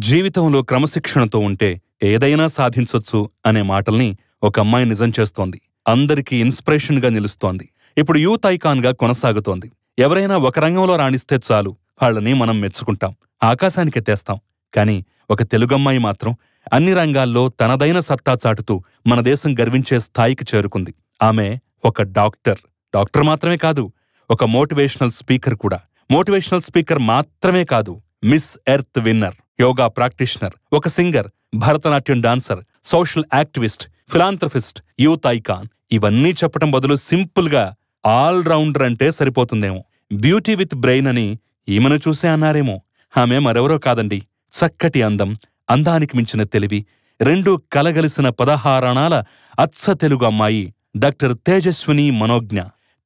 జీవితంలో క్రమశిక్షణతో ఉంటే ఏదైనా సాధించొచ్చు అనే మాటల్ని ఒక అమ్మాయి నిజం చేస్తోంది. అందరికీ ఇన్స్పిరేషన్గా నిలుస్తోంది. ఇప్పుడు యూత్ ఐకాన్గా కొనసాగుతోంది. ఎవరైనా ఒక రంగంలో రాణిస్తే చాలు, వాళ్ళని మనం మెచ్చుకుంటాం, ఆకాశానికెత్తేస్తాం. కానీ ఒక తెలుగమ్మాయి మాత్రం అన్ని రంగాల్లో తనదైన సత్తా చాటుతూ మన దేశం గర్వించే స్థాయికి చేరుకుంది. ఆమె ఒక డాక్టర్ మాత్రమే కాదు, ఒక మోటివేషనల్ స్పీకర్ కూడా. మోటివేషనల్ స్పీకర్ మాత్రమే కాదు, Miss Earth winner, yoga practitioner, ఒక singer, Bharatanatyam dancer, social activist, philanthropist, youth icon. ఇవన్నీ చెప్పటం బదులు సింపుల్గా ఆల్ రౌండర్ అంటే సరిపోతుందేమో. బ్యూటీ విత్ బ్రెయిన్ అని ఈమెను చూసే అన్నారేమో. ఆమె మరెవరో కాదండి, చక్కటి అందం, అందానికి మించిన తెలివి, రెండూ కలగలిసిన 16 అణాల అచ్చ తెలుగు అమ్మాయి డాక్టర్ తేజస్విని మనోజ్ఞ.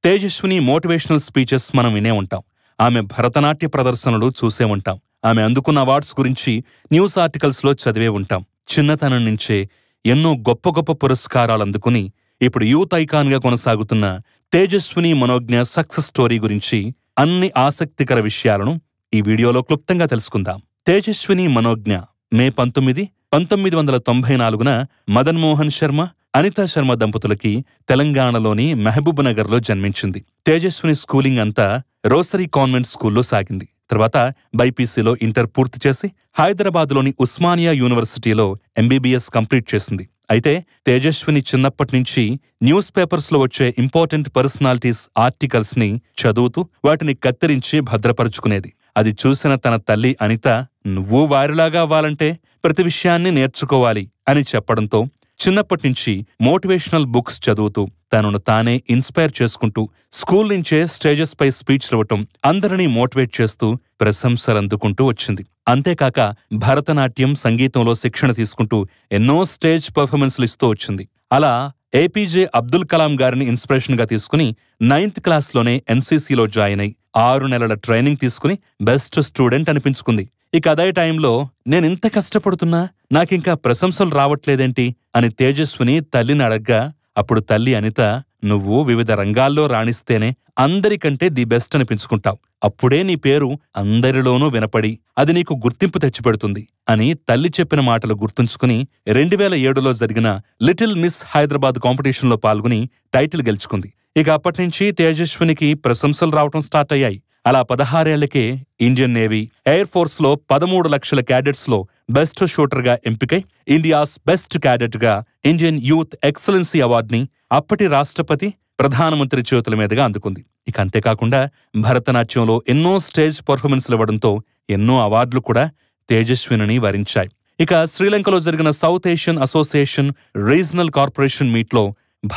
తేజస్విని మోటివేషనల్ స్పీచెస్ మనం వినే ఉంటాం. ఆమె భరతనాట్య ప్రదర్శనలు చూసే ఉంటాం. ఆమె అందుకున్న అవార్డ్స్ గురించి న్యూస్ ఆర్టికల్స్లో చదివే ఉంటాం. చిన్నతనం నుంచే ఎన్నో గొప్ప గొప్ప పురస్కారాలు అందుకుని ఇప్పుడు యూత్ ఐకాన్గా కొనసాగుతున్న తేజస్విని మనోజ్ఞ సక్సెస్ స్టోరీ గురించి అన్ని ఆసక్తికర విషయాలను ఈ వీడియోలో క్లుప్తంగా తెలుసుకుందాం. తేజస్విని మనోజ్ఞ మే 19, 1994న మదన్ మోహన్ శర్మ, అనితా శర్మ దంపతులకి తెలంగాణలోని మహబూబ్ నగర్లో జన్మించింది. తేజస్విని స్కూలింగ్ అంతా రోసరీ కాన్వెంట్ స్కూల్లో సాగింది. తర్వాత బైపీసీలో ఇంటర్ పూర్తి చేసి హైదరాబాద్లోని ఉస్మానియా యూనివర్సిటీలో ఎంబీబీఎస్ కంప్లీట్ చేసింది. అయితే తేజస్విని చిన్నప్పటినుంచి న్యూస్ పేపర్స్లో వచ్చే ఇంపార్టెంట్ పర్సనాలిటీస్ ఆర్టికల్స్ని చదువుతూ వాటిని కత్తిరించి భద్రపరుచుకునేది. అది చూసిన తన తల్లి అనిత, నువ్వు వారిలాగా అవ్వాలంటే ప్రతి విషయాన్ని నేర్చుకోవాలి అని చెప్పడంతో చిన్నప్పటినుంచి మోటివేషనల్ బుక్స్ చదువుతూ తనను తానే ఇన్స్పైర్ చేసుకుంటూ స్కూల్ నుంచే స్టేజెస్ పై స్పీచ్లు ఇవ్వటం, అందరినీ మోటివేట్ చేస్తూ ప్రశంసలందుకుంటూ వచ్చింది. అంతేకాక భరతనాట్యం, సంగీతంలో శిక్షణ తీసుకుంటూ ఎన్నో స్టేజ్ పర్ఫార్మెన్స్లు ఇస్తూ వచ్చింది. అలా ఏపీజే అబ్దుల్ కలాం గారిని ఇన్స్పిరేషన్గా తీసుకుని 9th క్లాస్లోనే ఎన్సీసీలో జాయిన్ అయి 6 నెలల ట్రైనింగ్ తీసుకుని బెస్ట్ స్టూడెంట్ అనిపించుకుంది. ఇక అదే టైంలో నేనింత కష్టపడుతున్నా నాకింకా ప్రశంసలు రావట్లేదేంటి అని తేజస్విని తల్లిని అడగ్గా, అప్పుడు తల్లి అనిత, నువ్వు వివిధ రంగాల్లో రాణిస్తేనే అందరికంటే ది బెస్ట్ అనిపించుకుంటావు. అప్పుడే నీ పేరు అందరిలోనూ వినపడి అది నీకు గుర్తింపు తెచ్చిపెడుతుంది అని తల్లి చెప్పిన మాటలు గుర్తుంచుకుని 2007లో జరిగిన లిటిల్ మిస్ హైదరాబాద్ కాంపిటీషన్లో పాల్గొని టైటిల్ గెలుచుకుంది. ఇక అప్పటినుంచి తేజస్వినికి ప్రశంసలు రావటం స్టార్ట్ అయ్యాయి. అలా 16 ఏళ్లకే ఇండియన్ నేవీ, ఎయిర్ ఫోర్స్లో 13 లక్షల క్యాడెట్స్లో బెస్ట్ షూటర్గా ఎంపికై ఇండియాస్ బెస్ట్ క్యాడెట్గా ఇండియన్ యూత్ ఎక్సలెన్సీ అవార్డుని అప్పటి రాష్ట్రపతి, ప్రధానమంత్రి చేతుల మీదుగా అందుకుంది. ఇక అంతేకాకుండా భరతనాట్యంలో ఎన్నో స్టేజ్ పర్ఫార్మెన్స్లు ఇవ్వడంతో ఎన్నో అవార్డులు కూడా తేజస్విని వరించాయి. ఇక శ్రీలంకలో జరిగిన south Asian association regional corporation మీట్లో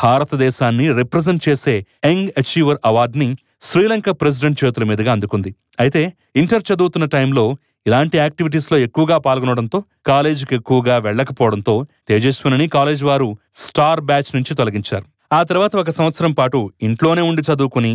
భారతదేశాన్ని రిప్రజెంట్ చేసే యంగ్ అచీవర్ అవార్డుని శ్రీలంక ప్రెసిడెంట్ చేతుల మీదుగా అందుకుంది. అయితే ఇంటర్ చదువుతున్న టైంలో ఇలాంటి యాక్టివిటీస్లో ఎక్కువగా పాల్గొనడంతో కాలేజీకి ఎక్కువగా వెళ్లకపోవడంతో తేజస్విని కాలేజ్ వారు స్టార్ బ్యాచ్ నుంచి తొలగించారు. ఆ తర్వాత 1 సంవత్సరం పాటు ఇంట్లోనే ఉండి చదువుకుని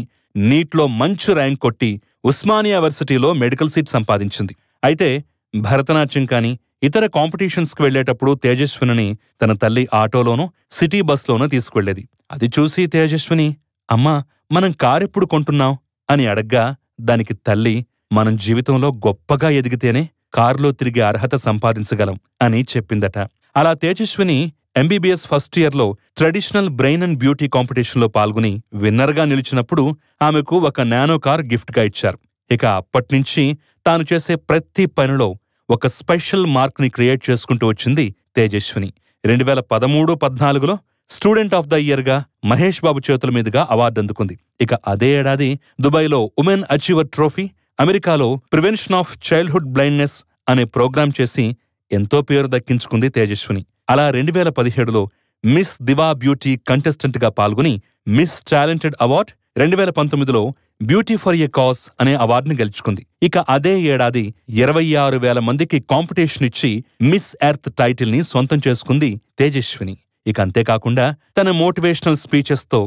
నీట్లో మంచి ర్యాంక్ కొట్టి ఉస్మానియా యూనివర్సిటీలో మెడికల్ సీట్ సంపాదించింది. అయితే భరతనాట్యం కానీ ఇతర కాంపిటీషన్స్కి వెళ్లేటప్పుడు తేజస్విని తన తల్లి ఆటోలోనూ సిటీ బస్లోనూ తీసుకువెళ్లేది. అది చూసి తేజస్విని, అమ్మా మనం కారెప్పుడు కొంటున్నాం అని అడగ్గా దానికి తల్లి, మనం జీవితంలో గొప్పగా ఎదిగితేనే కారులో తిరిగే అర్హత సంపాదించగలం అని చెప్పిందట. అలా తేజస్విని ఎంబీబీఎస్ ఫస్ట్ ఇయర్లో ట్రెడిషనల్ బ్రెయిన్ అండ్ బ్యూటీ కాంపిటీషన్లో పాల్గొని విన్నర్గా నిలిచినప్పుడు ఆమెకు ఒక నానో కార్ గిఫ్ట్గా ఇచ్చారు. ఇక అప్పట్నుంచి తాను చేసే ప్రతి పనిలో ఒక స్పెషల్ మార్క్ని క్రియేట్ చేసుకుంటూ వచ్చింది తేజస్విని. 2013-14లో స్టూడెంట్ ఆఫ్ ద ఇయర్గా మహేష్ బాబు చేతుల మీదుగా అవార్డు అందుకుంది. ఇక అదే ఏడాది దుబాయ్లో ఉమెన్ అచీవర్ ట్రోఫీ, అమెరికాలో ప్రివెన్షన్ ఆఫ్ చైల్డ్హుడ్ బ్లైండ్నెస్ అనే ప్రోగ్రాం చేసి ఎంతో పేరు దక్కించుకుంది తేజస్విని. అలా 2017లో మిస్ దివా బ్యూటీ కంటెస్టెంట్గా పాల్గొని మిస్ టాలెంటెడ్ అవార్డ్, 2019లో బ్యూటీ ఫర్ ఎ కాజ్ అనే అవార్డుని గెలుచుకుంది. ఇక అదే ఏడాది 26,000 మందికి కాంపిటీషన్ ఇచ్చి మిస్ ఎర్త్ టైటిల్ని సొంతం చేసుకుంది తేజస్విని. ఇక అంతేకాకుండా తన మోటివేషనల్ స్పీచెస్తో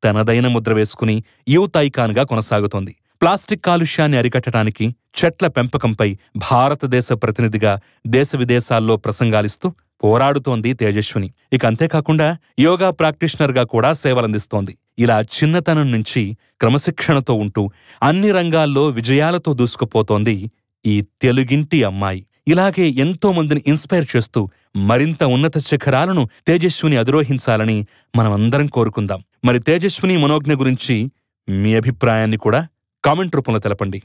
తనదైన ముద్ర వేసుకుని యూత్ ఐకాన్గా కొనసాగుతోంది. ప్లాస్టిక్ కాలుష్యాన్ని అరికట్టడానికి, చెట్ల పెంపకంపై భారతదేశ ప్రతినిధిగా దేశ విదేశాల్లో ప్రసంగాలిస్తూ పోరాడుతోంది తేజస్విని. ఇక అంతేకాకుండా యోగా ప్రాక్టీషనర్గా కూడా సేవలందిస్తోంది. ఇలా చిన్నతనం నుంచి క్రమశిక్షణతో ఉంటూ అన్ని రంగాల్లో విజయాలతో దూసుకుపోతోంది ఈ తెలుగింటి అమ్మాయి. ఇలాగే ఎంతో మందిని ఇన్స్పైర్ చేస్తూ మరింత ఉన్నత శిఖరాలను తేజస్విని అధిరోహించాలని మనమందరం కోరుకుందాం. మరి తేజస్విని మనోజ్ఞ గురించి మీ అభిప్రాయాన్ని కూడా కామెంట్ రూపంలో తెలపండి.